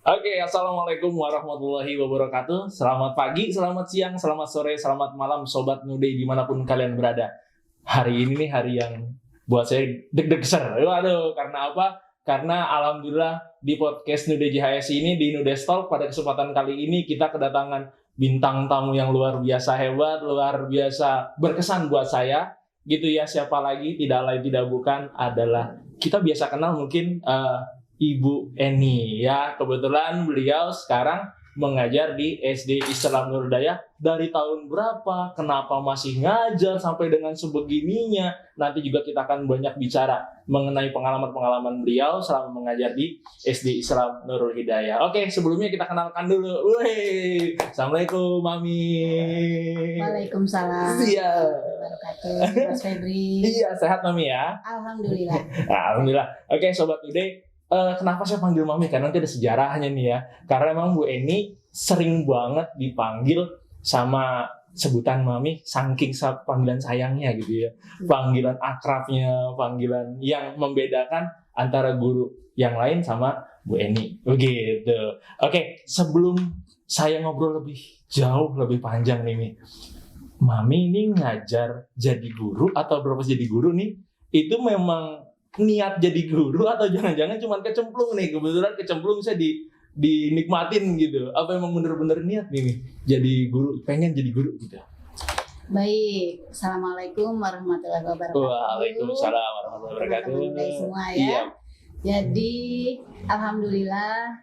Oke, assalamualaikum warahmatullahi wabarakatuh. Selamat pagi, selamat siang, selamat sore, selamat malam, sobat Nude dimanapun kalian berada. Hari ini nih hari yang buat saya deg-deger. Waduh, karena apa? Karena alhamdulillah di podcast Nude JHS ini di Nude Talk pada kesempatan kali ini kita kedatangan bintang tamu yang luar biasa hebat, luar biasa berkesan buat saya. Gitu ya, siapa lagi? Tidak lain tidak bukan adalah kita biasa kenal mungkin Ibu Eni ya. Kebetulan beliau sekarang mengajar di SD Islam Nur Hidayah. Dari tahun berapa, kenapa masih ngajar sampai dengan sebegininya. Nanti juga kita akan banyak bicara mengenai pengalaman-pengalaman beliau selama mengajar di SD Islam Nur Hidayah. Oke, sebelumnya kita kenalkan dulu. Wih, assalamualaikum Mami. Waalaikumsalam. Iya. Mas Febri. Iya, sehat Mami ya. Alhamdulillah. Alhamdulillah. Oke, Sobat Ude, kenapa saya panggil Mami? Karena nanti ada sejarahnya nih ya. Karena emang Bu Eni sering banget dipanggil sama sebutan Mami, saking panggilan sayangnya gitu ya. Panggilan akrabnya, panggilan yang membedakan antara guru yang lain sama Bu Eni. Begitu. Oke, sebelum saya ngobrol lebih jauh, lebih panjang nih, Mi. Mami ini ngajar jadi guru atau berapa jadi guru nih? Itu memang niat jadi guru atau jangan-jangan cuma kecemplung nih, kebetulan kecemplung saya dinikmatin gitu, apa emang bener-bener niat nih jadi guru, pengen jadi guru gitu? Baik, assalamualaikum warahmatullahi wabarakatuh. Waalaikumsalam warahmatullahi wabarakatuh. Teman-teman semua ya. Iya. Jadi alhamdulillah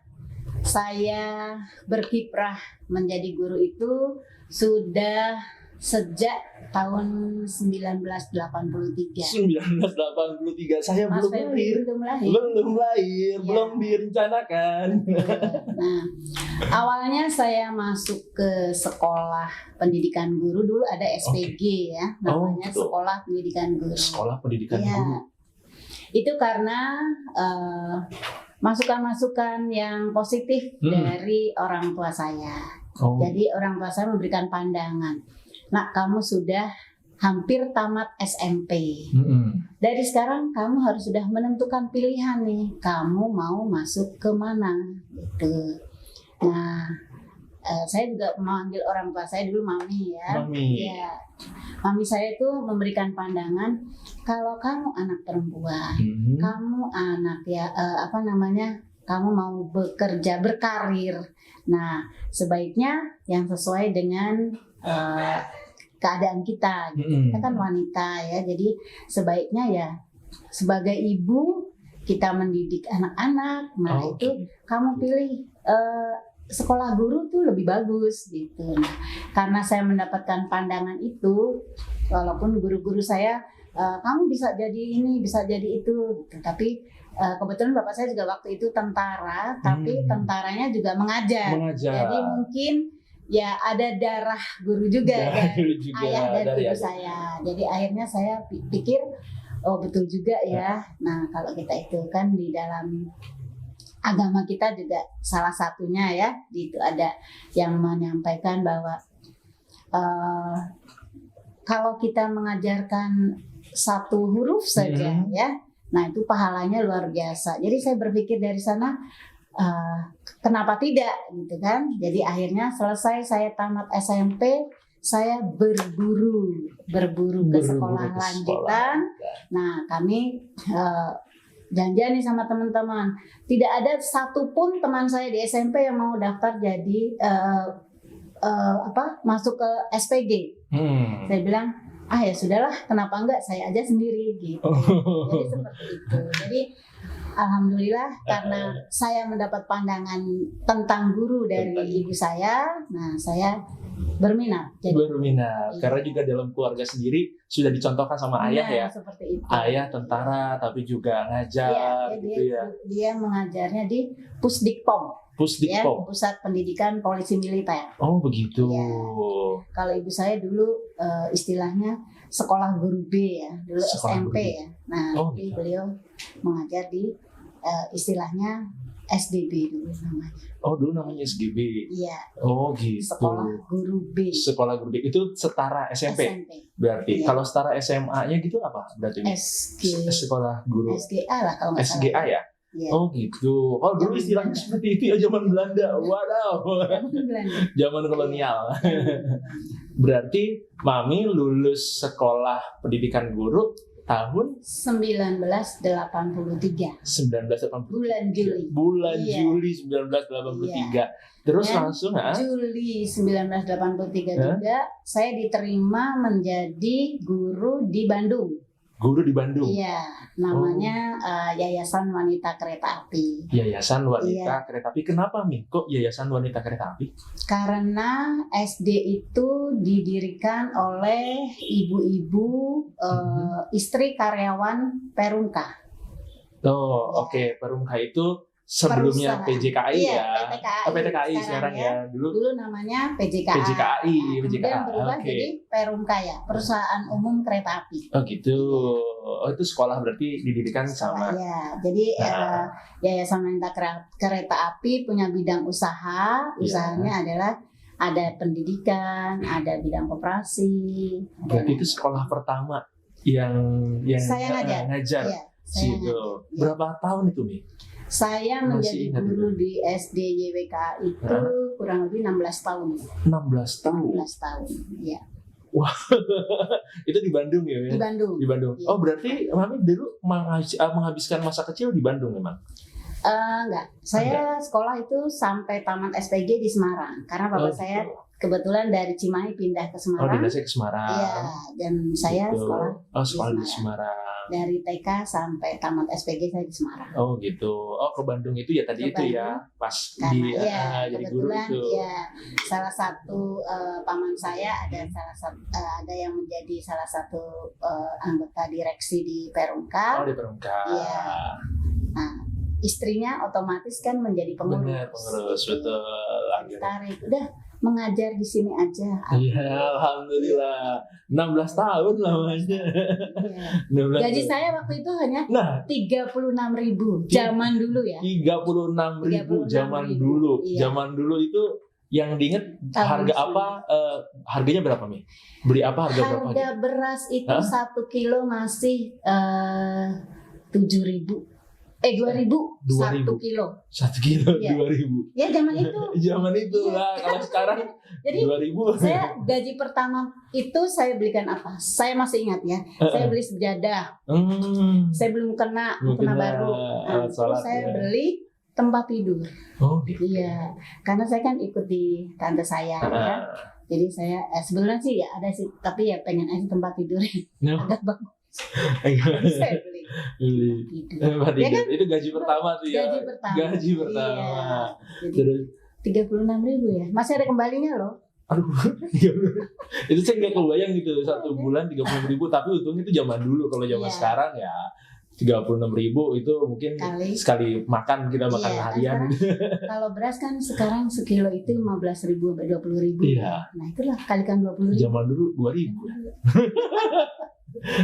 saya berkiprah menjadi guru itu sudah sejak tahun 1983. 1983 saya Mas belum Febri lahir. belum lahir. Ya. Belum direncanakan. Nah, awalnya saya masuk ke sekolah pendidikan guru, dulu ada SPG ya, namanya gitu. Sekolah Pendidikan Guru. Sekolah pendidikan Ya, guru. itu karena masukan-masukan yang positif dari orang tua saya. Oh. Jadi orang tua saya memberikan pandangan. Nah, kamu sudah hampir tamat SMP. Dari sekarang kamu harus sudah menentukan pilihan nih. Kamu mau masuk ke mana? Gitu. Nah, saya juga memanggil orang tua saya dulu Mami ya. Mami. Ya. Mami saya itu memberikan pandangan kalau kamu anak perempuan, kamu anak ya kamu mau bekerja berkarir. Nah, sebaiknya yang sesuai dengan keadaan kita gitu. Kita kan wanita ya, jadi sebaiknya ya sebagai ibu kita mendidik anak-anak. Nah, itu kamu pilih sekolah guru tuh lebih bagus gitu. Nah, karena saya mendapatkan pandangan itu, walaupun guru-guru saya kamu bisa jadi ini, bisa jadi itu gitu. Tapi kebetulan bapak saya juga waktu itu tentara, tapi tentaranya juga mengajar. Jadi mungkin ya ada darah guru juga kan, ayah dan ibu saya. Jadi akhirnya saya pikir, oh betul juga ya. Nah kalau kita itu kan di dalam agama kita juga salah satunya ya, itu ada yang menyampaikan bahwa kalau kita mengajarkan satu huruf saja ya, nah itu pahalanya luar biasa. Jadi saya berpikir dari sana, kenapa tidak gitu kan. Jadi akhirnya selesai saya tamat SMP, saya berburu ke sekolah lanjutan. Nah kami janjian nih sama teman-teman, tidak ada satupun teman saya di SMP yang mau daftar jadi masuk ke SPG. Saya bilang, ya sudahlah, kenapa enggak saya aja sendiri gitu. Jadi seperti itu. Jadi alhamdulillah karena saya mendapat pandangan tentang guru dari ibu saya, nah saya berminat. Karena juga dalam keluarga sendiri sudah dicontohkan sama ayah ya. Seperti itu. Ayah tentara tapi juga ngajar gitu ya. Dia mengajarnya di Pusdikpom. Ya, Pusat Pendidikan Polisi Militer. Oh begitu. Ya. Kalau ibu saya dulu istilahnya sekolah guru B ya, dulu sekolah SMP ya. Nah, jadi beliau mengajar di istilahnya SDB dulu namanya. Oh dulu namanya SGB. Iya. Oh gitu. Sekolah guru B. Sekolah guru B itu setara SMP. Berarti. Iya. Kalau setara SMA-nya gitu apa berarti? SG. Sekolah guru. SGA lah kalau nggak salah. SGA ya. Ya. Oh gitu. Oh dulu Zaman istilahnya Belanda. seperti itu ya, zaman Belanda. Wadaw. Zaman Belanda. Zaman kolonial. Berarti Mami lulus sekolah pendidikan guru tahun 1983 1980. bulan Juli. Bulan Iya. Juli 1983. Terus Dan langsung Juli 1983 juga saya diterima menjadi guru di Bandung. guru di Bandung. Iya, namanya Yayasan Wanita Kereta Api. Yayasan Wanita Iya. Kereta Api. Kenapa Mi? Kok Yayasan Wanita Kereta Api? Karena SD itu didirikan oleh ibu-ibu istri karyawan Perumka. Oh, oke. Perumka itu sebelumnya Perusahaan. PJKI Iya, ya. PTKI, Oh, PTKI sekarang ya. Dulu Dulu namanya PJKA. PJKI, Nah, kemudian PJKA, berubah oke. jadi Perumka ya, Perusahaan Umum Kereta Api. oh gitu. Oh itu sekolah berarti didirikan sama. Ya, jadi Nah. Yayasan Wanita Kereta Api punya bidang usaha. Ya. Usahanya adalah ada pendidikan, ada bidang koperasi. Berarti itu sekolah pertama yang Saya ngajar. ngajar. Iya, saya Situ. ngajar. Iya. Berapa tahun itu Mi? Saya Masih menjadi ingat guru di SD YWK itu kurang lebih 16 tahun. 16 tahun. 16 tahun, ya. Itu di Bandung ya? Mi? Di Bandung. Di Bandung. Iya. Oh berarti Mami dulu menghabiskan masa kecil di Bandung memang? Enggak, saya sekolah itu sampai tamat SPG di Semarang. Karena bapak saya kebetulan dari Cimahi pindah ke Oh Semarang. dinasnya ke Semarang. Iya, dan saya Gitu. sekolah Sekolah di Semarang. Semarang. dari TK sampai tamat SPG saya di Semarang. Oh gitu. Oh ke Bandung itu ya tadi Ke itu ya Bandung. pas Karena di ya jadi guru kebetulan itu. ya salah satu paman saya ada yang menjadi salah satu anggota direksi di Oh Perumka. di Perumka. Iya. Nah, istrinya otomatis kan menjadi pengurus. Benar pengurus betul. Tarik, udah mengajar di sini aja. Iya, alhamdulillah. 16 tahun lamanya. Iya. Gaji saya waktu itu hanya Nah, 36.000 zaman dulu ya. 36.000 zaman 36.000. dulu. Iya. Zaman dulu itu yang diinget Tahun harga apa? Harganya berapa Mi? Beli apa harga berapa? Harga beras itu Hah? 1 kilo masih 7.000. 2.000 2.000. 1 kilo. 1 kilo Iya. 2.000. Ya zaman itu. Zaman itu Iya, lah. Kalau sekarang Jadi 2.000. saya gaji pertama itu saya belikan apa? Saya masih ingat ya. Saya beli sejadah. Saya belum kena baru. Nah, alat terus sholat saya ya. beli tempat tidur. Oh gitu. Iya, karena saya kan ikut di tante saya, kan. Jadi saya sebelumnya sih ya ada sih, tapi ya pengen aja tempat tidur yang No. agak bagus. Jadi saya beli Beli. tidur. Tempat Ya tidur. kan? Itu gaji pertama tuh ya. Gaji pertama. Gaji pertama. Iya. Jadi Terus 36.000 ya, masih ada kembalinya loh. aduh itu saya nggak kebayang gitu 1 bulan 30.000 tapi untung itu zaman dulu. Kalau zaman Iya. sekarang ya 36.000 itu mungkin Kali. sekali makan kita makan Iya, harian. Kalau beras kan sekarang sekilo itu 15.000 sampai 20.000. Iya. Nah itulah kalikan 20.000. Zaman dulu 2.000 ya.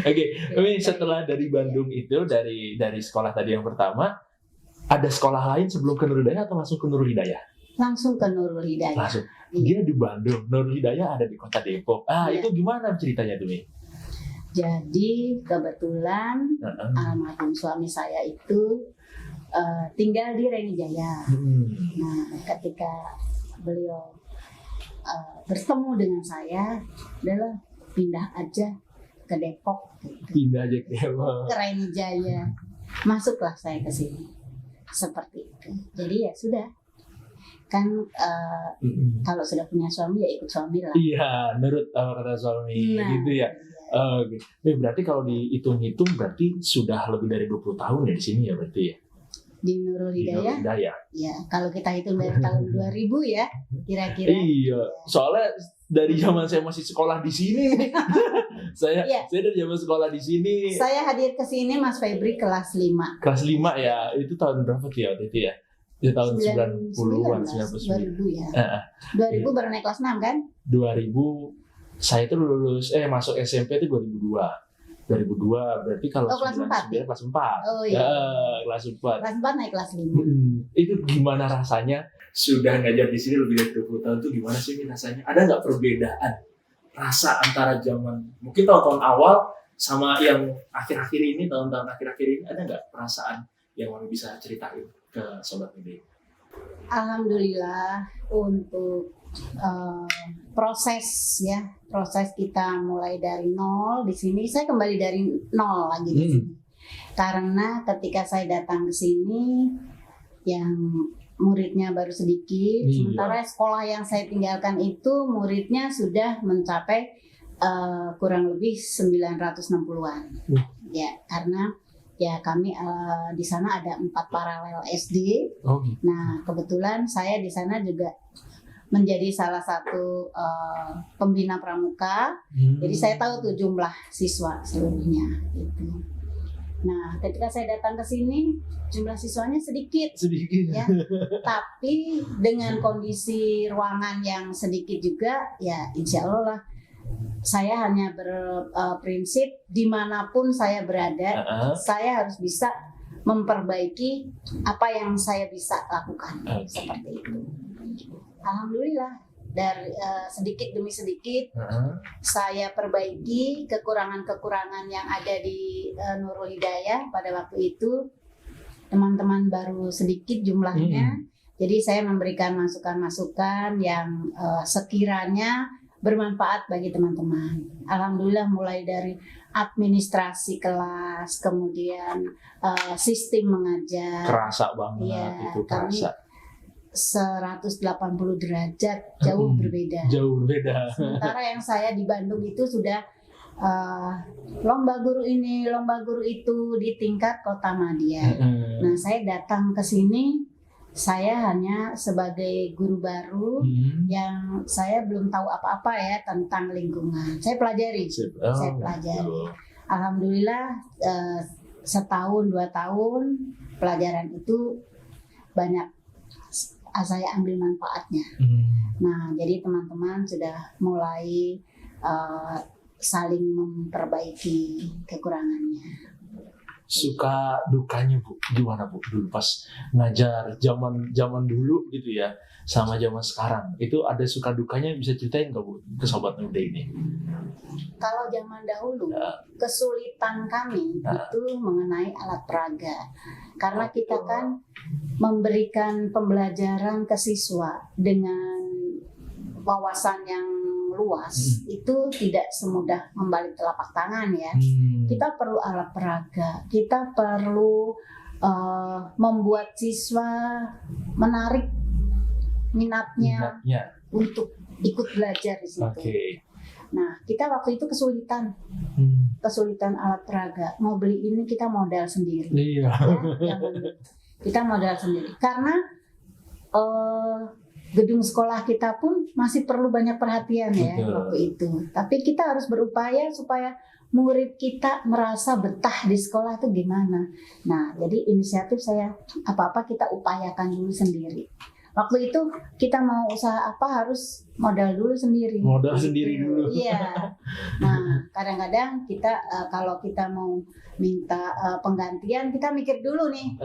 Oke, ini setelah dari Bandung itu dari sekolah tadi yang pertama ada sekolah lain sebelum ke Nurul Hidayah atau langsung ke Nurul Hidayah? Langsung ke Nurul Hidayah. Langsung. Iya. Dia di Bandung, Nurul Hidayah ada di Kota Depok. Iya. Itu gimana ceritanya tuh, Mi? Jadi kebetulan almarhum suami saya itu tinggal di Renijaya. Nah, ketika beliau bertemu dengan saya, adalah pindah aja ke Depok, gitu. Pindah aja ke Depok. Ke Renijaya. Masuklah saya ke sini. Seperti itu. Jadi ya sudah. Kan kalau sudah punya suami ya ikut suami lah. Iya, nurut apa kata suami Nah, gitu ya. iya. Oke. Berarti kalau dihitung-hitung berarti sudah lebih dari 20 tahun ya di sini ya berarti ya. Di Nurul Di Nurul Hidayah, Hidayah. ya kalau kita hitung dari tahun 2000 ya, kira-kira. Iya, soalnya dari zaman saya masih sekolah di sini. saya Iya. dari zaman sekolah di sini. Saya hadir ke sini Mas Febri kelas 5. Kelas 5 ya. Itu tahun berapa tuh ya waktu itu ya? Itu tahun 90-an, 2000 ya. 99. 2000 baru naik kelas 6 kan? 2000 saya tuh lulus masuk SMP itu 2002. 2002 berarti kalau Oh, kelas 4. 99 kelas 4. Oh iya. Kelas 4. Kelas 4 naik kelas 5. Itu gimana rasanya? Sudah ngajar di sini lebih dari 20 tahun itu gimana sih Min, rasanya? Ada nggak perbedaan rasa antara zaman mungkin tahun-tahun awal sama yang akhir-akhir ini, tahun-tahun akhir-akhir ini ada nggak perasaan yang Mami bisa ceritain ke Sobat Nude? Alhamdulillah untuk proses kita mulai dari nol di sini. Saya kembali dari nol lagi di sini. Karena ketika saya datang ke sini yang muridnya baru sedikit, sementara sekolah yang saya tinggalkan itu muridnya sudah mencapai kurang lebih 960-an. Ya, karena ya kami di sana ada 4 paralel SD. Nah, kebetulan saya di sana juga menjadi salah satu pembina pramuka. Jadi saya tahu tuh jumlah siswa seluruhnya gitu. Nah, ketika saya datang ke sini jumlah siswanya sedikit ya. Tapi dengan kondisi ruangan yang sedikit juga ya insya Allah lah, saya hanya berprinsip dimanapun saya berada, saya harus bisa memperbaiki apa yang saya bisa lakukan. Seperti itu. Alhamdulillah dari sedikit demi sedikit saya perbaiki kekurangan-kekurangan yang ada di Nurul Hidayah pada waktu itu. Teman-teman baru sedikit jumlahnya, jadi saya memberikan masukan-masukan yang sekiranya bermanfaat bagi teman-teman. Alhamdulillah mulai dari administrasi kelas, kemudian sistem mengajar. Kerasa banget ya, itu, kerasa. 180 derajat jauh berbeda. Jauh berbeda. Sementara yang saya di Bandung itu sudah lomba guru ini, lomba guru itu di tingkat kota madya. Nah, saya datang ke sini, saya hanya sebagai guru baru yang saya belum tahu apa-apa ya tentang lingkungan. Saya pelajari, saya pelajari. Alhamdulillah setahun 2 tahun pelajaran itu banyak saya ambil manfaatnya. Nah, jadi teman-teman sudah mulai saling memperbaiki kekurangannya. Suka dukanya Bu, gimana Bu dulu pas ngajar zaman dulu gitu ya, sama zaman sekarang itu ada suka dukanya, bisa ceritain nggak Bu ke Sobat Nude ini? Kalau zaman dahulu kesulitan kami itu mengenai alat peraga, karena kita kan memberikan pembelajaran ke siswa dengan wawasan yang luas, itu tidak semudah membalik telapak tangan ya. Kita perlu alat peraga, kita perlu membuat siswa menarik minatnya untuk ikut belajar di situ. Nah, kita waktu itu kesulitan alat peraga. Mau beli ini kita modal sendiri. Ya, kita modal sendiri karena gedung sekolah kita pun masih perlu banyak perhatian ya waktu itu. Tapi kita harus berupaya supaya murid kita merasa betah di sekolah itu gimana. Nah, jadi inisiatif saya apa-apa kita upayakan dulu sendiri. Waktu itu kita mau usaha apa harus modal dulu sendiri. Modal sendiri dulu. Iya. Nah, kadang-kadang kita kalau kita mau minta penggantian kita mikir dulu nih.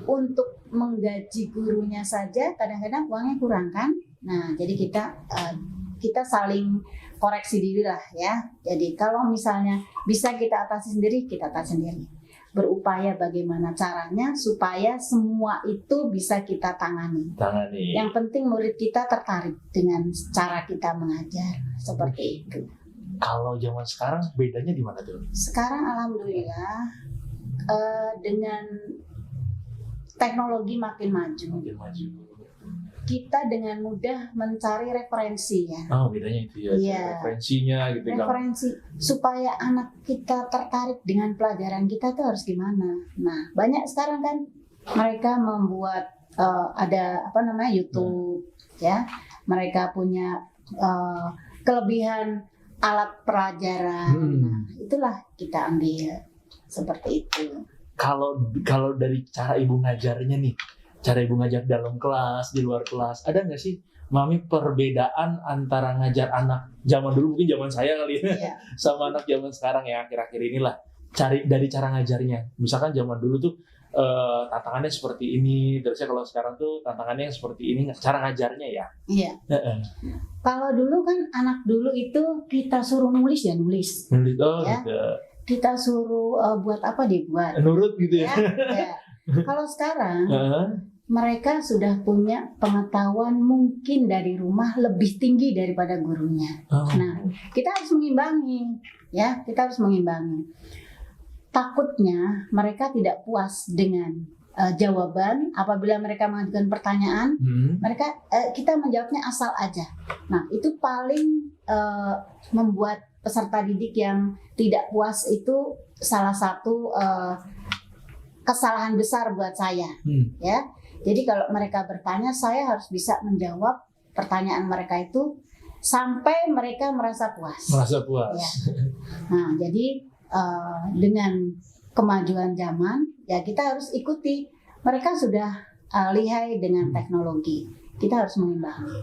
Untuk menggaji gurunya saja kadang-kadang uangnya kurang kan. Nah, jadi kita saling koreksi diri lah ya. Jadi kalau misalnya bisa kita atasi sendiri, kita atasi sendiri. Berupaya bagaimana caranya supaya semua itu bisa kita tangani. Yang penting murid kita tertarik dengan cara kita mengajar, seperti itu. Kalau zaman sekarang bedanya di mana tuh? Sekarang alhamdulillah dengan teknologi makin maju. Kita dengan mudah mencari referensi ya. Oh, bedanya itu ya. Iya. Referensinya gitu kan. Referensi supaya anak kita tertarik dengan pelajaran kita tuh harus gimana. Nah, banyak sekarang kan mereka membuat ada YouTube ya. Mereka punya kelebihan alat pelajaran. Nah, itulah kita ambil seperti itu. Kalau dari cara Ibu ngajarnya nih, cara Ibu ngajar dalam kelas, di luar kelas, ada nggak sih Mami perbedaan antara ngajar anak zaman dulu, mungkin zaman saya kali ya, sama anak zaman sekarang ya akhir-akhir inilah, dari cara ngajarnya. Misalkan zaman dulu tuh tantangannya seperti ini, terusnya kalau sekarang tuh tantangannya seperti ini, cara ngajarnya ya. Iya. Kalau dulu kan anak dulu itu kita suruh nulis ya nulis. Nulis, oh ya. gitu. Kita suruh buat apa dibuat. Nurut gitu ya. Ya. Kalau sekarang mereka sudah punya pengetahuan mungkin dari rumah lebih tinggi daripada gurunya. Nah, kita harus mengimbangi, ya, kita harus mengimbangi. Takutnya mereka tidak puas dengan jawaban apabila mereka mengajukan pertanyaan, kita menjawabnya asal aja. Nah, itu paling membuat peserta didik yang tidak puas itu salah satu kesalahan besar buat saya, ya. Jadi kalau mereka bertanya, saya harus bisa menjawab pertanyaan mereka itu sampai mereka merasa puas. Merasa puas. Ya. Nah, jadi dengan kemajuan zaman, ya kita harus ikuti. Mereka sudah lihai dengan teknologi. Kita harus mengimbangi.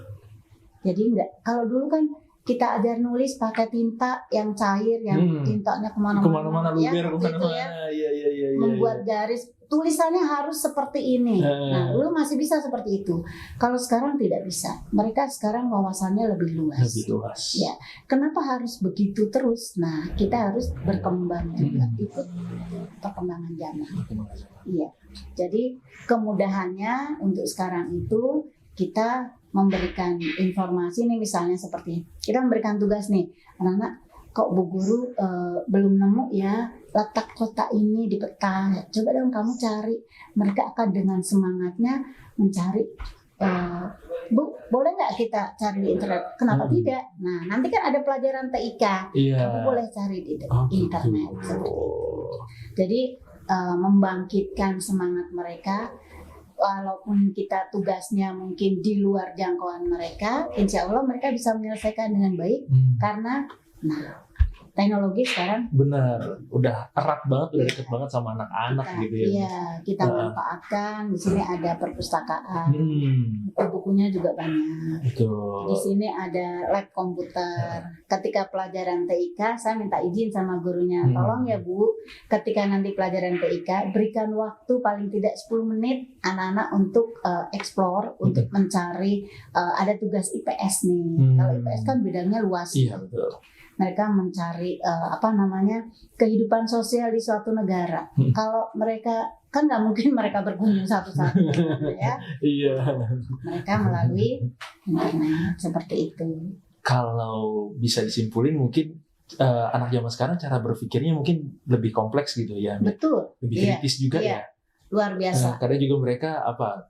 Jadi kalau dulu kan kita ajar nulis pakai tinta yang cair, yang tintanya kemana-mana, luber, ya, kemana-mana. ya. Ya, Membuat garis, tulisannya harus seperti ini. Nah, dulu masih bisa seperti itu. Kalau sekarang tidak bisa. Mereka sekarang wawasannya lebih luas. Lebih luas. Ya, kenapa harus begitu terus? Nah, kita harus berkembang juga, ikut perkembangan zaman. Iya. Jadi kemudahannya untuk sekarang itu kita memberikan informasi nih, misalnya seperti kita memberikan tugas nih, anak-anak, kok Bu Guru belum nemu ya letak kota ini di peta, coba dong kamu cari. Mereka akan dengan semangatnya mencari, Bu, boleh nggak kita cari di internet? Kenapa tidak? Nah, nanti kan ada pelajaran TIK, kamu boleh cari di internet. Jadi membangkitkan semangat mereka. Walaupun kita tugasnya mungkin di luar jangkauan mereka, insya Allah mereka bisa menyelesaikan dengan baik karena teknologi sekarang benar, udah erat banget, udah deket banget sama anak-anak gitu ya. Iya, kita manfaatkan. Di sini ada perpustakaan, bukunya juga banyak. Betul. Di sini ada lab komputer. Ketika pelajaran TIK, saya minta izin sama gurunya, tolong ya Bu, ketika nanti pelajaran TIK, berikan waktu paling tidak 10 menit anak-anak untuk explore, untuk mencari, ada tugas IPS nih. Kalau IPS kan bidangnya luas. Iya, betul. Mereka mencari kehidupan sosial di suatu negara. Kalau mereka kan nggak mungkin mereka berkunjung satu-satu, ya. Iya. Mereka melalui internet seperti itu. Kalau bisa disimpulin mungkin anak zaman sekarang cara berpikirnya mungkin lebih kompleks gitu ya. Betul. Lebih kritis juga ya. Luar biasa. Kadang juga mereka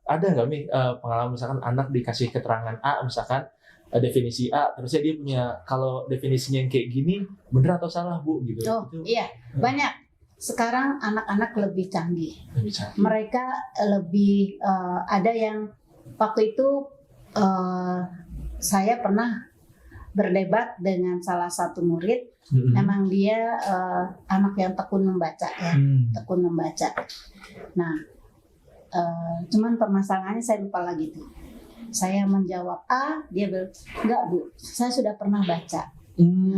ada nggak nih pengalaman misalkan anak dikasih keterangan A misalkan. Definisi A, terusnya dia punya kalau definisinya yang kayak gini bener atau salah Bu gitu. Iya, banyak. Sekarang anak-anak lebih canggih. Lebih canggih. Mereka lebih ada yang waktu itu saya pernah berdebat dengan salah satu murid. Memang dia anak yang tekun membaca ya, tekun membaca. Nah, cuman permasalahannya saya lupa lagi tuh. Saya menjawab A, dia bilang, enggak Bu, saya sudah pernah baca.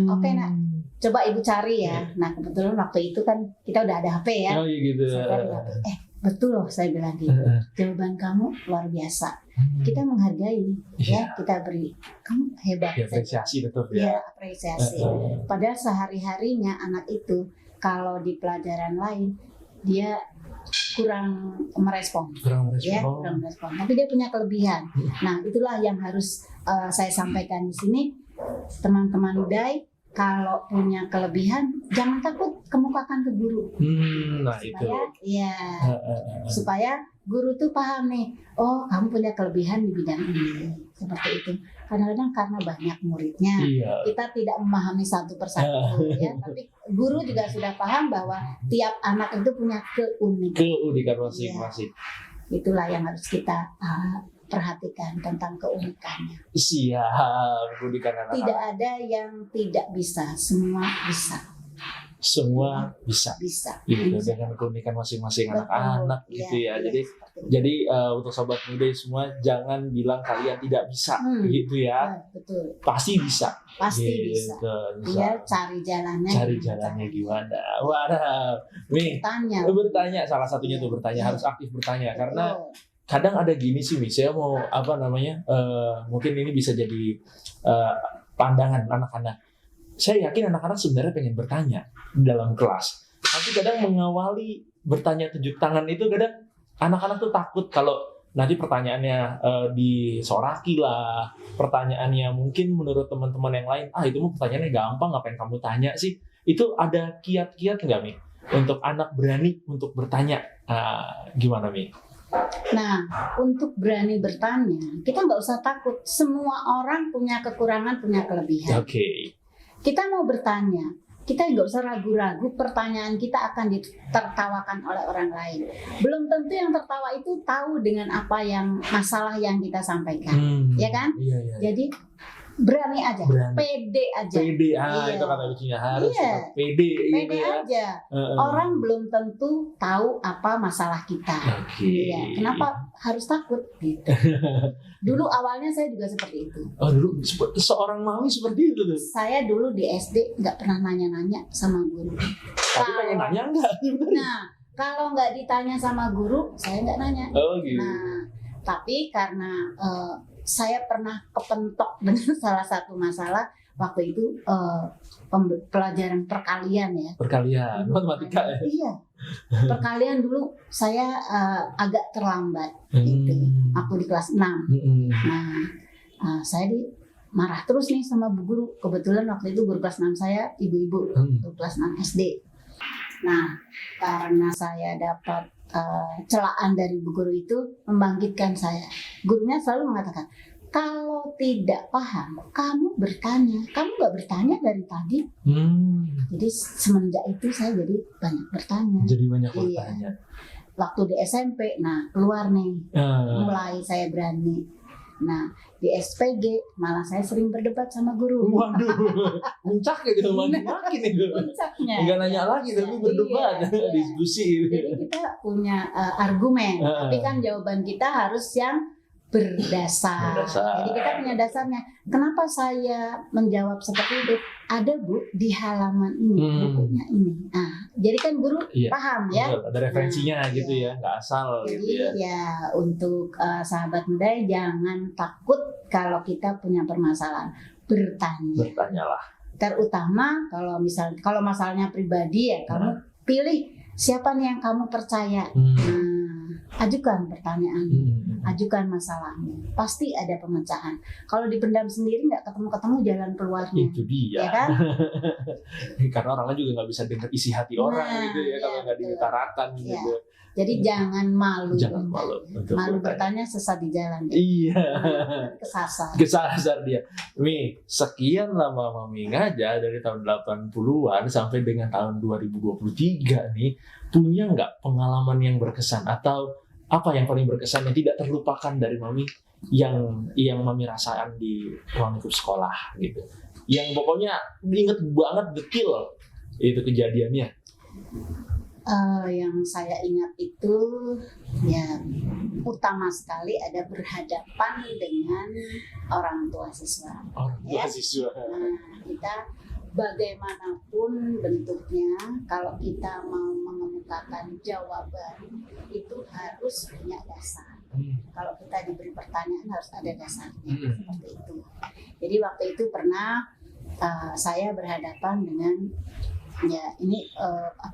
Oke nak, coba Ibu cari ya. Nah kebetulan waktu itu kan kita udah ada HP ya. Oh iya gitu. Saya cari HP. Betul loh saya bilang gitu. Jawaban kamu luar biasa. Kita menghargai, ya kita beri. Kamu hebat. Ya, apresiasi tetap ya. Ya apresiasi. Padahal sehari-harinya anak itu kalau di pelajaran lain dia kurang merespon. Ya, kurang merespon. Tapi dia punya kelebihan. Nah, itulah yang harus saya sampaikan di sini, teman-teman UDAI. Kalau punya kelebihan, jangan takut kemukakan ke guru. Nah supaya, itu. Ya, supaya guru tuh paham nih. Oh, kamu punya kelebihan di bidang ini. Seperti itu. Kadang-kadang karena banyak muridnya, kita tidak memahami satu persatu. Ya, tapi guru juga sudah paham bahwa tiap anak itu punya keunikan masing-masing. Ya, itulah yang harus kita perhatikan tentang keunikannya. Siap, keunikan anak-anak. Tidak ada yang tidak bisa, semua bisa. Semua bisa. Gitu, dengan keunikan masing-masing anak-anak gitu ya. Jadi untuk sobat muda semua jangan bilang kalian tidak bisa gitu ya. Betul. Pasti bisa. Pasti gitu, bisa. Dia cari jalannya. Cari jalannya gimana? Waduh. Nih, bertanya salah satunya tuh bertanya, harus aktif bertanya karena kadang ada gini sih, saya mau mungkin ini bisa jadi pandangan anak-anak. Saya yakin anak-anak sebenarnya pengen bertanya dalam kelas, tapi kadang mengawali bertanya tunjuk tangan itu kadang anak-anak tuh takut kalau nanti pertanyaannya disoraki lah, pertanyaannya mungkin menurut teman-teman yang lain, itu mah pertanyaannya gampang, ngapain kamu tanya sih? Itu ada kiat-kiat nggak, Mi? Untuk anak berani untuk bertanya, gimana, Mi? Nah, untuk berani bertanya, kita nggak usah takut. Semua orang punya kekurangan, punya kelebihan. Oke. Kita mau bertanya, kita nggak usah ragu-ragu. Pertanyaan kita akan ditertawakan oleh orang lain. Belum tentu yang tertawa itu tahu dengan apa yang masalah yang kita sampaikan, ya kan? Iya. Jadi berani aja, Berani. pede aja. Pede, Iya. itu kata kuncinya, harus Iya. tetap pede Pede gitu ya. aja. Orang belum tentu tahu apa masalah kita. Oke. Iya. Kenapa harus takut? Gitu. Dulu awalnya saya juga seperti itu. Oh, dulu seorang mami seperti itu tuh. Saya dulu di SD nggak pernah nanya-nanya sama guru. Tapi pengen nanya enggak? Nah, kalau nggak ditanya sama guru, saya nggak nanya. Oh, gitu. Nah, tapi karena saya pernah kepentok dengan salah satu masalah waktu itu pelajaran perkalian ya. Perkalian, matematika ya. Iya. Perkalian dulu saya agak terlambat gitu. Aku di kelas 6. Nah, saya marah terus nih sama bu guru. Kebetulan waktu itu guru kelas 6 saya ibu-ibu, guru kelas 6 SD. Nah, karena saya dapat celaan dari bu guru itu membangkitkan saya. Gurunya selalu mengatakan, kalau tidak paham, kamu bertanya. Kamu nggak bertanya dari tadi. Jadi semenjak itu saya jadi banyak bertanya. Jadi banyak Iya. bertanya. Waktu di SMP, nah keluar nih, mulai saya berani. Nah, di SPG malah saya sering berdebat sama guru. Waduh, puncak gitu, makin itu. Puncaknya. Enggak nanya lagi, tapi berdebat, Iya. diskusi. Jadi kita punya argumen, tapi kan jawaban kita harus yang berdasar. Jadi kita punya dasarnya. Kenapa saya menjawab seperti itu? Ada bu di halaman ini, bukunya ini. Nah, jadi kan guru paham ya. Ada referensinya gitu ya, nggak asal Jadi gitu ya. ya untuk sahabat muda jangan takut kalau kita punya permasalahan, bertanya. Bertanyalah. Terutama kalau masalahnya pribadi ya, kamu pilih siapa nih yang kamu percaya. Ajukan pertanyaan, ajukan masalahnya, pasti ada pemecahan. Kalau dipendam sendiri nggak ketemu jalan keluarnya. Itu dia. Ya kan? Karena orang lain juga nggak bisa dengar isi hati orang gitu ya, kalau nggak diutarakan gitu. Jadi jangan malu. Jangan malu. Malu bertanya sesat di jalan. Iya. Kesasar. Kesasar dia. Mi, sekian lama Mami ngajar dari tahun 80-an sampai dengan tahun 2023 nih, punya nggak pengalaman yang berkesan atau apa yang paling berkesan yang tidak terlupakan dari Mami yang Mami rasakan di ruang lingkup sekolah gitu? Yang pokoknya diinget banget detail itu kejadiannya. Yang saya ingat itu ya utama sekali ada berhadapan dengan orang tua siswa. Orang tua siswa. Nah, kita bagaimanapun bentuknya, kalau kita mau mengemukakan jawaban itu harus punya dasar. Kalau kita diberi pertanyaan harus ada dasarnya, seperti itu. Jadi waktu itu pernah saya berhadapan dengan ini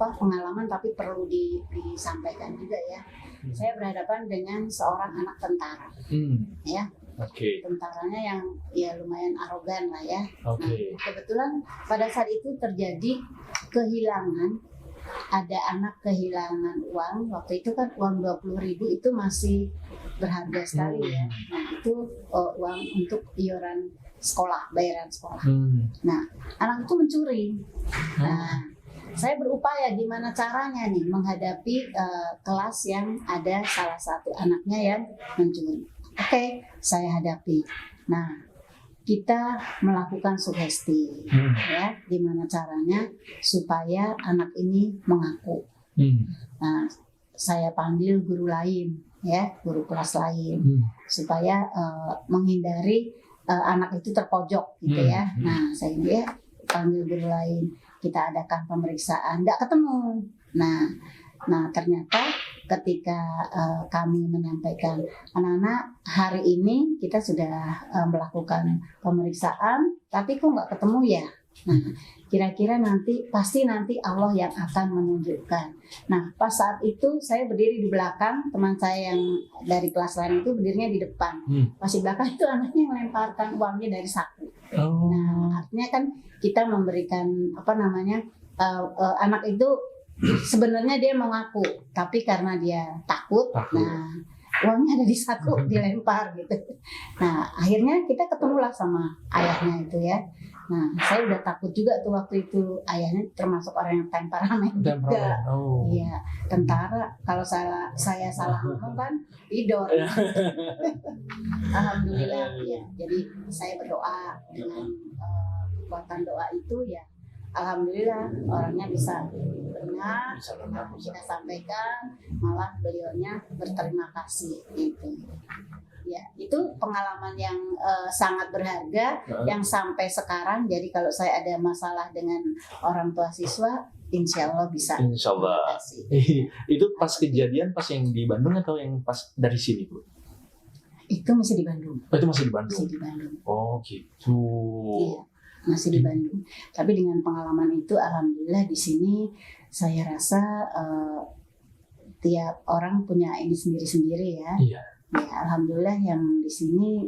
pengalaman tapi perlu disampaikan juga ya. Saya berhadapan dengan seorang anak tentara, ya. Tentaranya yang ya lumayan arogan lah ya. Nah, kebetulan pada saat itu terjadi kehilangan, ada anak kehilangan uang. Waktu itu kan uang 20.000 itu masih berharga sekali ya. Nah itu uang untuk iuran sekolah, bayaran sekolah. Nah, anak itu mencuri. Nah, saya berupaya gimana caranya nih menghadapi kelas yang ada salah satu anaknya yang mencuri. Oke, saya hadapi. Nah, kita melakukan sugesti, ya, gimana caranya supaya anak ini mengaku. Nah, saya panggil guru lain, ya, guru kelas lain, supaya menghindari anak itu terpojok gitu ya. Nah, saya panggil guru lain, kita adakan pemeriksaan, nggak ketemu. Nah ternyata ketika kami menyampaikan, anak-anak hari ini kita sudah melakukan pemeriksaan, tapi kok nggak ketemu ya? Nah, kira-kira pasti nanti Allah yang akan menunjukkan. Nah, pas saat itu saya berdiri di belakang, teman saya yang dari kelas lain itu berdirinya di depan. Pas di belakang itu anaknya melemparkan uangnya dari saku. Nah, artinya kan kita memberikan anak itu sebenarnya dia mau ngaku, tapi karena dia takut. Nah, uangnya ada di saku dilempar gitu. Nah, akhirnya kita ketemulah sama ayahnya itu ya. Nah, saya udah takut juga tuh waktu itu. Ayahnya termasuk orang yang temperamen juga. Iya, tentara. Kalau saya salah ngomong kan idol. Alhamdulillah ya. Jadi saya berdoa dengan kekuatan doa itu ya. Alhamdulillah orangnya bisa benar, kita sampaikan, malah beliaunya berterima kasih gitu. Ya, itu pengalaman yang sangat berharga yang sampai sekarang. Jadi kalau saya ada masalah dengan orang tua siswa, insya Allah bisa. Insya Allah. Itu pas kejadian pas yang di Bandung atau yang pas dari sini, Bu? Itu masih di Bandung. Itu masih di Bandung. Masih di Bandung. Oh gitu. Iya, masih di Bandung. Tapi dengan pengalaman itu, alhamdulillah di sini saya rasa tiap orang punya ini sendiri-sendiri ya. Iya. Ya, alhamdulillah yang di sini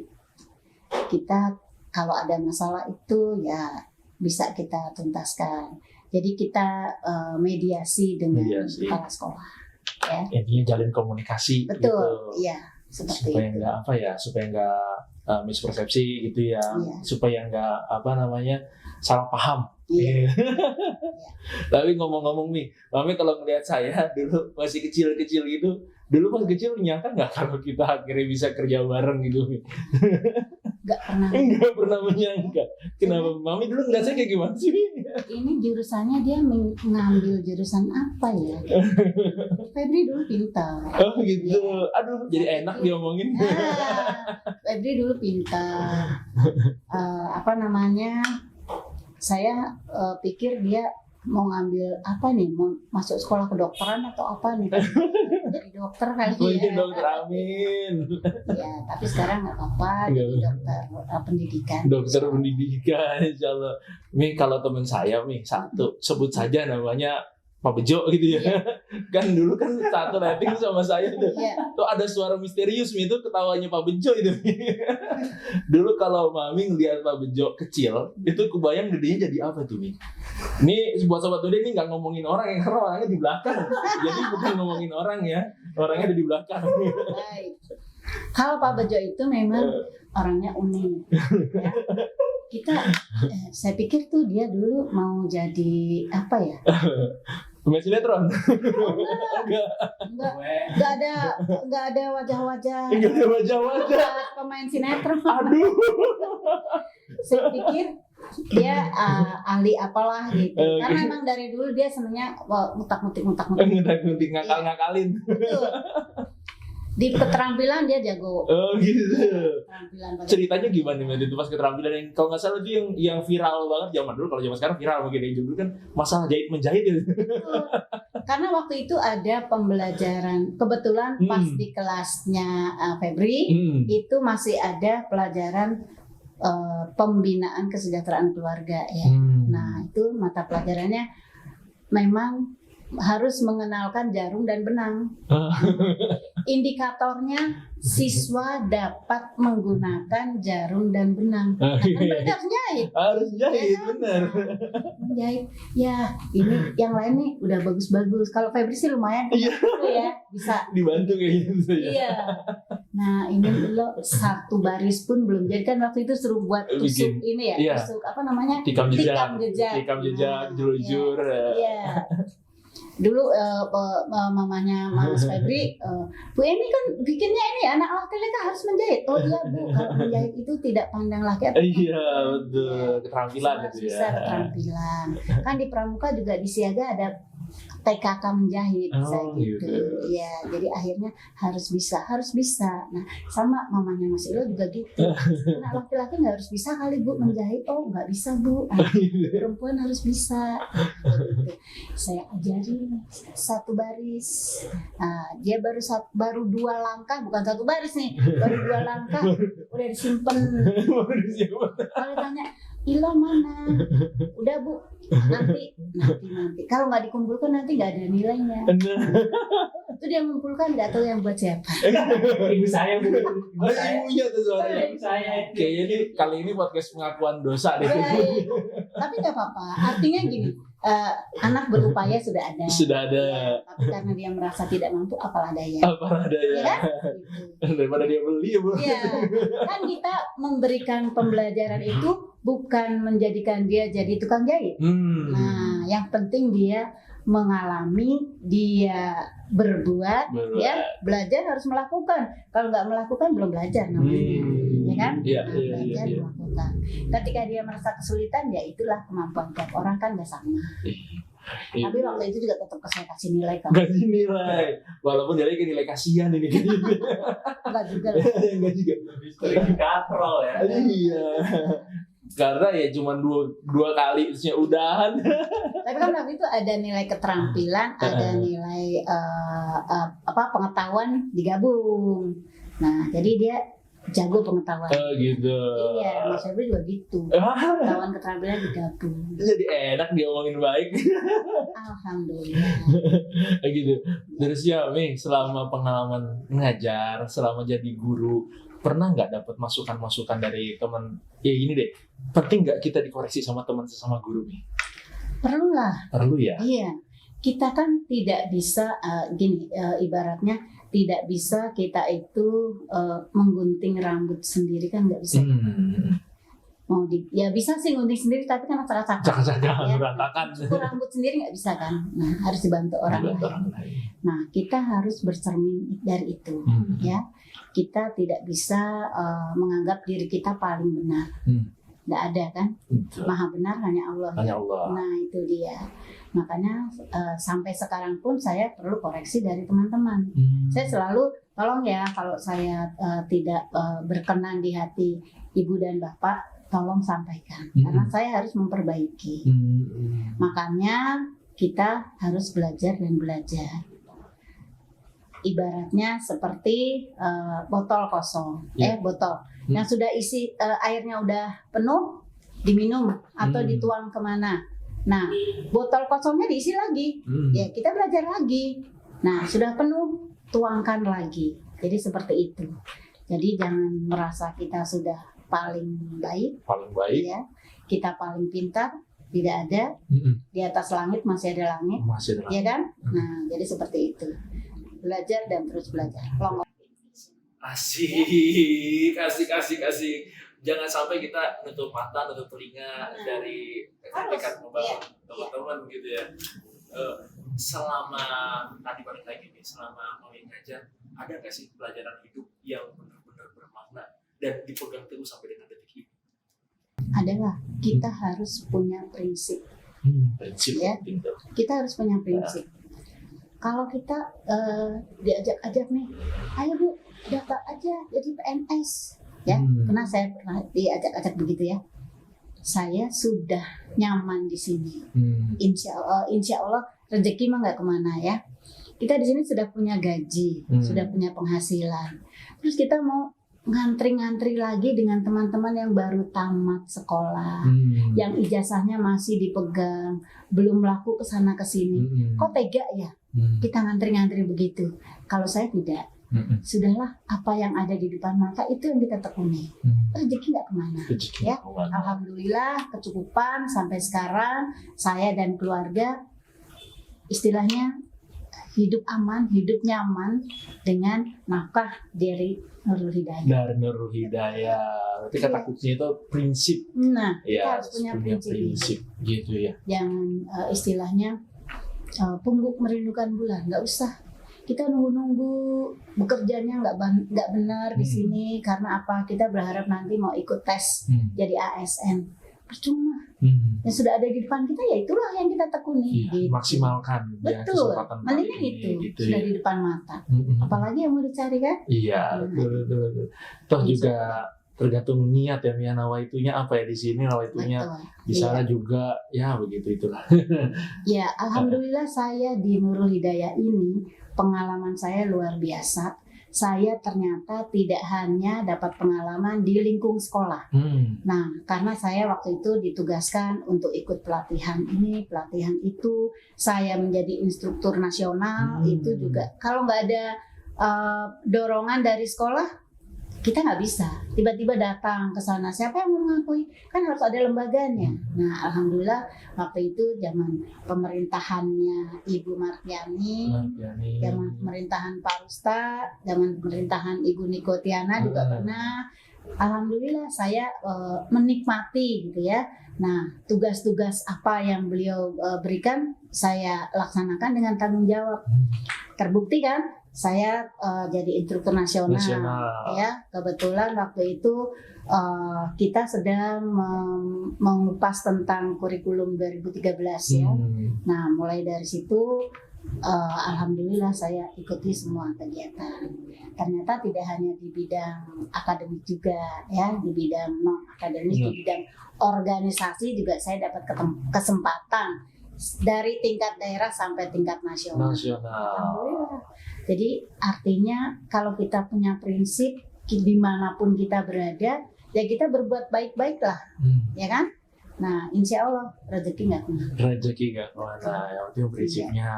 kita kalau ada masalah itu ya bisa kita tuntaskan. Jadi kita mediasi dengan kepala sekolah. Ya. Intinya jalin komunikasi. Betul, gitu. Iya. Seperti supaya itu. nggak supaya nggak mispersepsi gitu ya. Iya. Supaya nggak salah paham. Iya. Tapi ngomong-ngomong nih, Mami kalau ngelihat saya dulu masih kecil-kecil gitu, dulu pas kecil nyangka nggak kalau kita akhirnya bisa kerja bareng gitu, Mi? Nggak pernah menyangka. Kenapa? Mami dulu ngeliat saya kayak gimana sih, Mi? Ini jurusannya dia mengambil jurusan apa ya? Febri dulu pintar. Oh gitu. Aduh, jadi enak diomongin. Febri dulu pintar. Saya pikir dia mau ngambil apa nih, mau masuk sekolah kedokteran atau apa nih? Jadi dokter kali ya. Dokter, amin. Ya, tapi sekarang nggak apa-apa, jadi dokter pendidikan. Dokter pendidikan, insya Allah. Mi, kalau teman saya, Mi, satu, sebut saja namanya Pak Bejo gitu ya. Kan dulu kan satu rating sama saya tuh. Tuh ada suara misterius, Mi, itu ketawanya Pak Bejo itu. Dulu kalau Mami ngeliat Pak Bejo kecil, itu kebayang gedenya jadi apa tuh, Mi? Ini buat sobat muda ini nggak ngomongin orang ya, karena orangnya di belakang. Jadi bukan ngomongin orang ya, orangnya ada di belakang. Baik. Kalau Pak Bejo itu memang orangnya unik. Ya. Saya pikir tuh dia dulu mau jadi apa ya? Pemain sinetron? Enggak ada wajah-wajah. Enggak ada wajah-wajah. Pemain sinetron. Aduh. Saya pikir dia ahli apalah gitu. Karena emang dari dulu dia senangnya ngutak-ngutik. Ngutak-ngutik, ngakal-ngakalin. Betul. Di keterampilan dia jago. Oh gitu. Ceritanya keterampilan. gimana nih itu pas keterampilan yang kalau nggak salah itu yang viral banget zaman dulu, kalau zaman sekarang viral mungkin yang dulu kan masalah menjahit itu. Karena waktu itu ada pembelajaran, kebetulan pas di kelasnya Febri itu masih ada pelajaran pembinaan kesejahteraan keluarga ya. Nah itu mata pelajarannya memang harus mengenalkan jarum dan benang. Indikatornya siswa dapat menggunakan jarum dan benang. Kan mereka harus jahit. Harus jahit, benar. Menjahit. Ya, ini yang lain nih udah bagus-bagus. Kalau Febri sih lumayan ya, bisa dibantu kayak gitu ya. Iya. Nah, ini lo satu baris pun belum jadi kan waktu itu suruh buat tusuk ini ya, tusuk apa namanya? Tikam jejak, jelujur. Iya. Dulu mamanya Mas Febri, Bu Emi kan bikinnya ini anak laki-laki harus menjahit. Oh iya Bu, kalau menjahit itu tidak pandang laki atau iya betul, keterampilan gitu ya. Bisa keterampilan. Kan di Pramuka juga di Siaga ada TKK menjahit, gitu. Ya, jadi akhirnya harus bisa. Nah, sama mamanya Mas Ilo juga gitu. Anak laki-laki nggak harus bisa kali Bu menjahit. Oh nggak bisa Bu, perempuan harus bisa. Gitu. Saya ajarin satu baris. Nah, dia baru 2 langkah, bukan satu baris nih, baru 2 langkah udah disimpan. Kalau ditanya, hilang mana? Udah Bu, nanti. Kalau nggak dikumpulkan nanti nggak ada nilainya. Itu dia mengumpulkan nggak tahu yang buat siapa. Ibu saya Bu. Ibunya tuh suaranya. Ibu saya. Kayaknya nih kali ini podcast pengakuan dosa deh. Baik. Tapi nggak apa-apa. Artinya gini, anak berupaya sudah ada. Sudah ada. Ya, tapi karena dia merasa tidak mampu, apalah daya. Apa ada Ya ya? kan? Gitu. Daripada dia beli ya Bu. Iya, kan kita memberikan pembelajaran itu bukan menjadikan dia jadi tukang jahit. Nah, yang penting dia mengalami, dia berbuat, ya belajar harus melakukan. Kalau nggak melakukan belum belajar namanya, ya kan? Iya, Nah, iya, belajar iya. melakukan. Ketika dia merasa kesulitan, ya itulah kemampuan tiap orang kan nggak sama. Tapi waktu itu juga tetap saya kasih nilai kan? Kasih nilai, walaupun dari nilai kasihan ini. Enggak juga lah. Enggak juga. Sering katrol ya. Iya. Karena ya cuma dua kali terusnya udahan. Tapi kan waktu itu ada nilai keterampilan, ada nilai pengetahuan digabung. Nah, jadi dia jago pengetahuan. Gitu. Iya, Mas Febri juga gitu. Pengetahuan keterampilan digabung. Jadi enak diomongin baik. Alhamdulillah. Gitu. Terus ya Mi, selama pengalaman ngajar, selama jadi guru, pernah nggak dapat masukan-masukan dari teman? Ya gini deh, penting nggak kita dikoreksi sama teman sesama guru Mi? Perlulah. Perlu ya. Iya. Kita kan tidak bisa ibaratnya tidak bisa kita itu menggunting rambut sendiri kan nggak bisa. Ya bisa sih gunting sendiri tapi kan acak-acakan. Cakap-cakap Ya. berantakan. Cukur rambut sendiri nggak bisa kan. Nah, harus dibantu orang lain. Nah, kita harus bercermin dari itu. Ya, kita tidak bisa menganggap diri kita paling benar. Nggak ada kan. Maha benar hanya Allah. Hanya Allah. Nah, itu dia. Makanya sampai sekarang pun saya perlu koreksi dari teman-teman. Saya selalu tolong ya kalau saya tidak berkenan di hati ibu dan bapak, tolong sampaikan karena saya harus memperbaiki. Makanya kita harus belajar dan belajar. Ibaratnya seperti botol kosong, botol yang sudah isi airnya udah penuh diminum atau dituang kemana. Nah, botol kosongnya diisi lagi, ya kita belajar lagi. Nah, sudah penuh, tuangkan lagi. Jadi seperti itu. Jadi jangan merasa kita sudah paling baik, ya. Kita paling pintar, tidak ada. Di atas langit masih ada langit, ya kan? Nah, jadi seperti itu. Belajar dan terus belajar. Asik. Jangan sampai kita nutup mata, nutup telinga dari kritikan membangun teman-teman gitu ya. Selama tadi balik lagi nih, selama mau ngajar, ada nggak sih pelajaran hidup yang benar-benar bermakna dan dipegang terus sampai dengan detik ini? Adalah kita harus punya prinsip. Prinsip ya. Kita harus punya prinsip. Kalau kita diajak-ajak nih, ayo Bu, daftar aja jadi PNS. Ya, karena saya pernah diajak-ajak begitu ya. Saya sudah nyaman di sini. Insya Allah rezeki mah nggak kemana ya. Kita di sini sudah punya gaji, sudah punya penghasilan. Terus kita mau ngantri-ngantri lagi dengan teman-teman yang baru tamat sekolah, yang ijazahnya masih dipegang, belum laku kesana kesini. Kok tega ya? Kita ngantri-ngantri begitu. Kalau saya tidak. Sudahlah, apa yang ada di depan mata itu yang kita tekuni. Rezeki nggak kemana, ya. Alhamdulillah kecukupan sampai sekarang saya dan keluarga istilahnya hidup aman, hidup nyaman dengan nafkah dari Nurul Hidayah. Dari Nurul Hidayah. Berarti kata kuncinya itu prinsip. Nah, kita Ya, harus punya prinsip gitu ya. Jangan istilahnya pungguk merindukan bulan, nggak usah. Kita nunggu-nunggu bekerjanya nggak benar di sini karena apa? Kita berharap nanti mau ikut tes jadi ASN, percuma. Yang sudah ada di depan kita ya itulah yang kita tekuni. Gitu. Maksimalkan. Betul. Ya, Mendingan itu gitu sudah ya. di depan mata. Apalagi yang mau dicari kan? Iya, betul. Toh juga tergantung niat ya, Mia, nawaitunya apa ya di sini, nawaitunya di sana juga ya begitu itulah. Ya, alhamdulillah saya di Nurul Hidayah ini pengalaman saya luar biasa. saya ternyata tidak hanya dapat pengalaman di lingkung sekolah. Nah, karena saya waktu itu ditugaskan untuk ikut pelatihan ini, pelatihan itu, saya menjadi instruktur nasional, itu juga kalau nggak ada dorongan dari sekolah, kita nggak bisa tiba-tiba datang ke sana. Siapa yang mau mengakui? Kan harus ada lembaganya. Nah, alhamdulillah waktu itu zaman pemerintahannya Ibu Martiani, zaman pemerintahan Pak Rusta, zaman pemerintahan Ibu Nikotiana juga pernah. Alhamdulillah saya menikmati gitu ya. Nah, tugas-tugas apa yang beliau berikan saya laksanakan dengan tanggung jawab. Terbukti kan? Saya jadi instruktur nasional. Ya, kebetulan waktu itu kita sedang mengupas tentang kurikulum 2013 ya. Nah, mulai dari situ alhamdulillah saya ikuti semua kegiatan. Ternyata tidak hanya di bidang akademik juga ya, di bidang non akademik, di bidang organisasi juga saya dapat kesempatan dari tingkat daerah sampai tingkat nasional. Alhamdulillah. Jadi artinya kalau kita punya prinsip dimanapun kita berada, ya kita berbuat baik-baik lah, ya kan? Nah, insya Allah rezeki nggak kemana. Rezeki nggak kemana, yang penting prinsipnya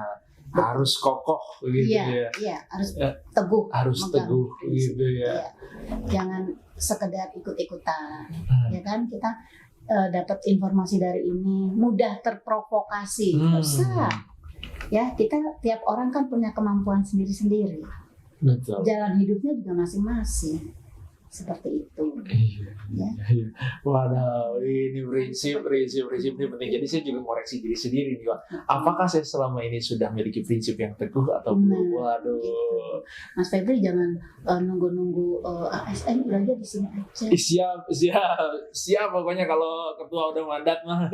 harus kokoh gitu ya. Iya, harus teguh. Harus teguh gitu ya. Jangan sekedar ikut-ikutan, ya kan? Kita dapat informasi dari ini mudah terprovokasi, bisa. Ya, kita tiap orang kan punya kemampuan sendiri-sendiri. Betul. Jalan hidupnya juga masing-masing. Seperti itu. Iya. Waduh, ini prinsip ini penting. Jadi saya juga koreksi diri sendiri nih, Pak. Apakah saya selama ini sudah memiliki prinsip yang teguh atau belum? Waduh. Gitu. Mas Febri jangan nunggu-nunggu ASN, belajar di sini aja. Siap pokoknya kalau ketua udah mandat mah.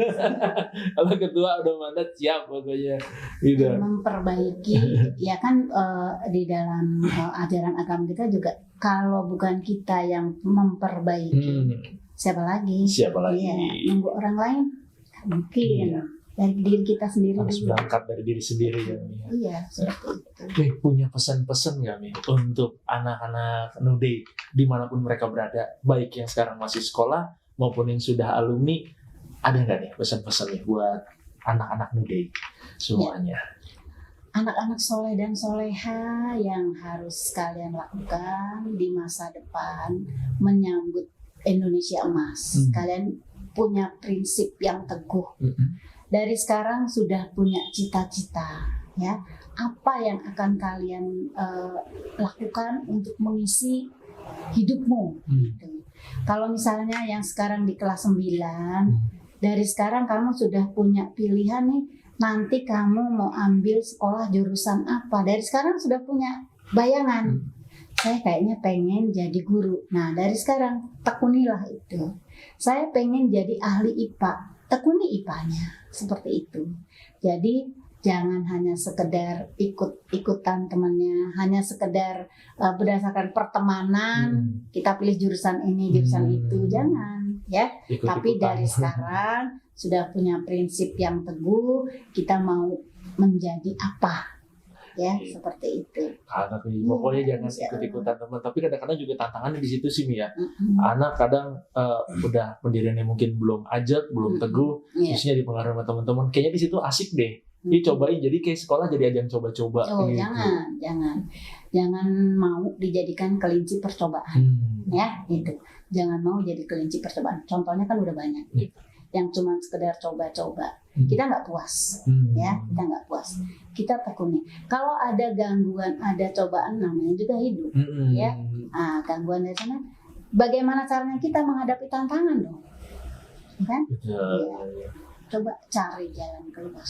Kalau ketua udah mandat siap pokoknya. Gitu. Memperbaiki, ya kan di dalam ajaran agama kita juga. Kalau bukan kita yang memperbaiki, siapa lagi? Ya, nunggu orang lain? Mungkin. Dari diri kita sendiri harus dulu. berangkat dari diri sendiri ya. Iya, seperti itu. Punya pesan-pesan nggak nih untuk anak-anak Nude dimanapun mereka berada, baik yang sekarang masih sekolah maupun yang sudah alumni, ada nggak nih pesan-pesan nih buat anak-anak Nude semuanya? Anak-anak soleh dan soleha yang harus kalian lakukan di masa depan menyambut Indonesia emas. Kalian punya prinsip yang teguh. Dari sekarang sudah punya cita-cita, ya. Apa yang akan kalian lakukan untuk mengisi hidupmu? Gitu. Kalau misalnya yang sekarang di kelas 9, dari sekarang kamu sudah punya pilihan nih. Nanti kamu mau ambil sekolah jurusan apa? Dari sekarang sudah punya bayangan. Saya kayaknya pengen jadi guru. Nah, dari sekarang tekunilah itu. Saya pengen jadi ahli IPA. Tekuni IPA-nya. Seperti itu. Jadi jangan hanya sekedar ikut-ikutan temannya, hanya sekedar berdasarkan pertemanan, kita pilih jurusan ini, jurusan itu. Jangan, ya. Tapi dari sekarang sudah punya prinsip yang teguh, kita mau menjadi apa, ya, seperti itu. Karena pokoknya jangan ikut-ikutan teman, tapi kadang-kadang juga tantangannya di situ sih, Mi ya. Anak kadang udah pendiriannya mungkin belum ajak, belum teguh, khususnya dipengaruhi sama teman-teman. Kayaknya di situ asik deh. Cobain, jadi kayak sekolah jadi ajang coba-coba. Oh, gitu. Jangan mau dijadikan kelinci percobaan, ya, gitu. Jangan mau jadi kelinci percobaan. Contohnya kan udah banyak. Yang cuma sekedar coba-coba, kita nggak puas, ya, kita nggak puas, kita tekuni. Kalau ada gangguan, ada cobaan, namanya juga hidup, ya. Gangguan dari sana, bagaimana caranya kita menghadapi tantangan dong, kan? Ya. Coba cari jalan keluar.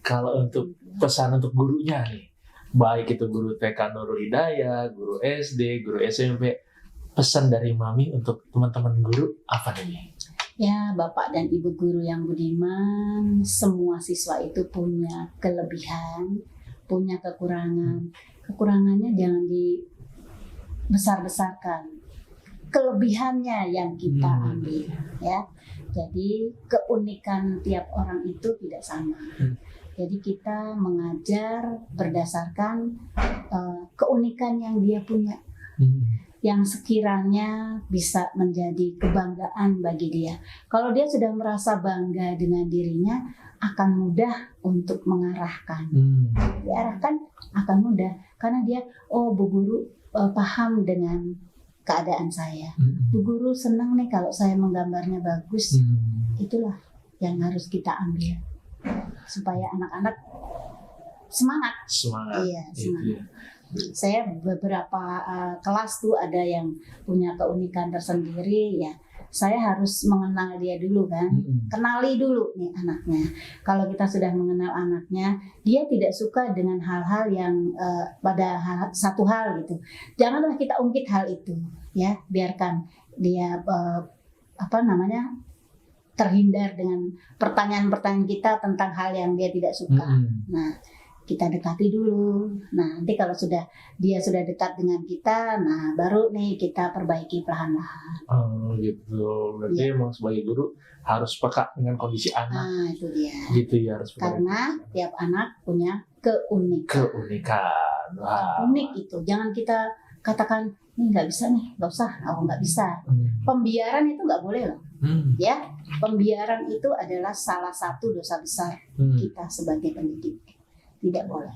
Kalau untuk pesan untuk gurunya nih, baik itu guru TK Nurul Hidayah, guru SD, guru SMP, pesan dari Mami untuk teman-teman guru apa nih? Ya, Bapak dan Ibu guru yang budiman, semua siswa itu punya kelebihan, punya kekurangan. Kekurangannya jangan dibesar-besarkan. Kelebihannya yang kita ambil, ya. Jadi keunikan tiap orang itu tidak sama. Jadi kita mengajar berdasarkan keunikan yang dia punya, yang sekiranya bisa menjadi kebanggaan bagi dia. Kalau dia sudah merasa bangga dengan dirinya, akan mudah untuk mengarahkan. Diarahkan akan mudah, karena dia, oh Bu Guru paham dengan keadaan saya. Bu Guru senang nih kalau saya menggambarnya bagus. Itulah yang harus kita ambil supaya anak-anak semangat. Iya, semangat. Saya beberapa kelas tuh ada yang punya keunikan tersendiri ya. Saya harus mengenal dia dulu kan. Kenali dulu nih anaknya. Kalau kita sudah mengenal anaknya, dia tidak suka dengan hal-hal yang pada satu hal gitu. Janganlah kita ungkit hal itu ya. Biarkan dia terhindar dengan pertanyaan-pertanyaan kita tentang hal yang dia tidak suka. Nah, kita dekati dulu. Nah, nanti kalau dia sudah dekat dengan kita, nah baru nih kita perbaiki perlahan-lahan. Oh gitu. Berarti emang sebagai guru harus peka dengan kondisi anak. Nah, itu dia. Gitu ya, harus peka. Karena tiap anak punya keunikan. Wah. Unik itu. Jangan kita katakan ini nggak bisa nih, nggak usah. Oh, nggak bisa. Pembiaran itu nggak boleh loh. Ya, pembiaran itu adalah salah satu dosa besar kita sebagai pendidik. Tidak boleh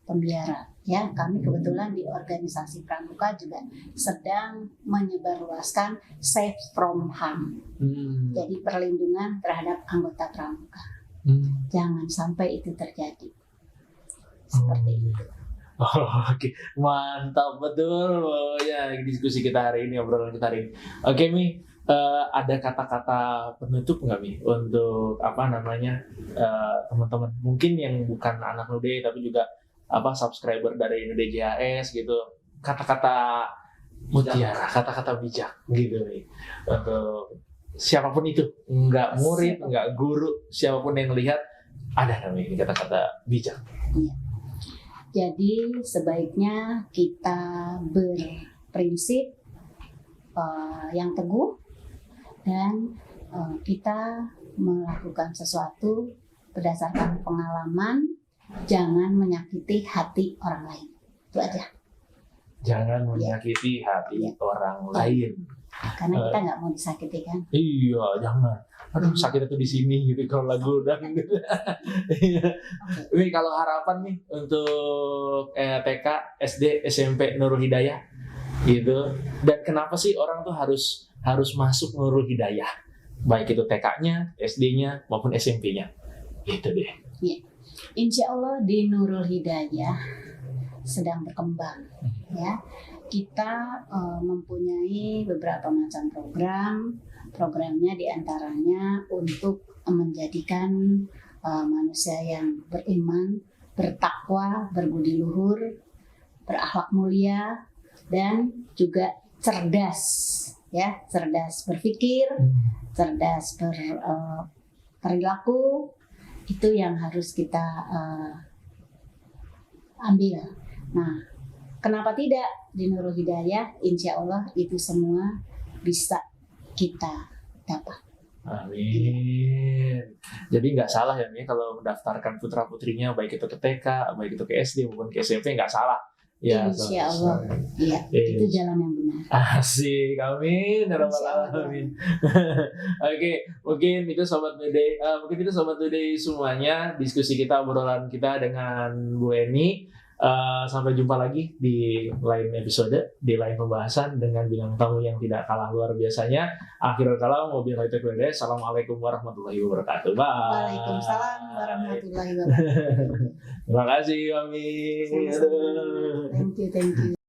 pembiaran. Ya, kami kebetulan di organisasi Pramuka juga sedang menyebarluaskan safe from harm. Jadi perlindungan terhadap anggota Pramuka. Jangan sampai itu terjadi. Seperti itu. Oke, mantap betul ya diskusi kita hari ini, obrolan kita hari ini. Oke Mi, ada kata-kata penutup nggak Mi untuk teman-teman mungkin yang bukan anak Nude tapi juga subscriber dari Nude JHS gitu, kata-kata mutiara, kata-kata bijak gitu Mi, untuk siapapun itu, nggak murid, nggak guru, siapapun yang lihat, ada nggak Mi kata-kata bijak? Iya. Jadi sebaiknya kita berprinsip yang teguh dan kita melakukan sesuatu berdasarkan pengalaman, jangan menyakiti hati orang lain. Itu aja. Jangan menyakiti hati orang lain. Karena kita nggak mau disakiti kan? Iya, jangan. Aduh, sakit itu di sini gitu kalau lagu dan gitu. Ini kalau harapan nih untuk TK, SD, SMP Nurul Hidayah gitu. Dan kenapa sih orang tuh harus masuk Nurul Hidayah? Baik itu TK-nya, SD-nya maupun SMP-nya. Gitu deh. Ya. Insya Allah di Nurul Hidayah sedang berkembang ya. Kita mempunyai beberapa macam programnya diantaranya untuk menjadikan manusia yang beriman, bertakwa, berbudi luhur, berakhlak mulia, dan juga cerdas ya, cerdas berpikir, cerdas berperilaku. Itu yang harus kita ambil. Nah, kenapa tidak di Nurul Hidayah? Insya Allah itu semua bisa kita dapat. Amin. Jadi nggak salah ya Mi kalau mendaftarkan putra putrinya baik itu ke TK, baik itu ke SD maupun ke SMP, nggak salah. Ya, Insya Allah. Iya, itu jalan yang benar. Asik, amin. Amin. Oke, mungkin itu Sobat Nude semuanya, diskusi kita, obrolan kita dengan Bu Eni. Sampai jumpa lagi di lain episode, di lain pembahasan dengan bintang tamu yang tidak kalah luar biasanya. Akhirul kalam, wabillahi taufiq. Assalamualaikum warahmatullahi wabarakatuh. Bye. Waalaikumsalam warahmatullahi wabarakatuh. Terima kasih, Mami. Thank you.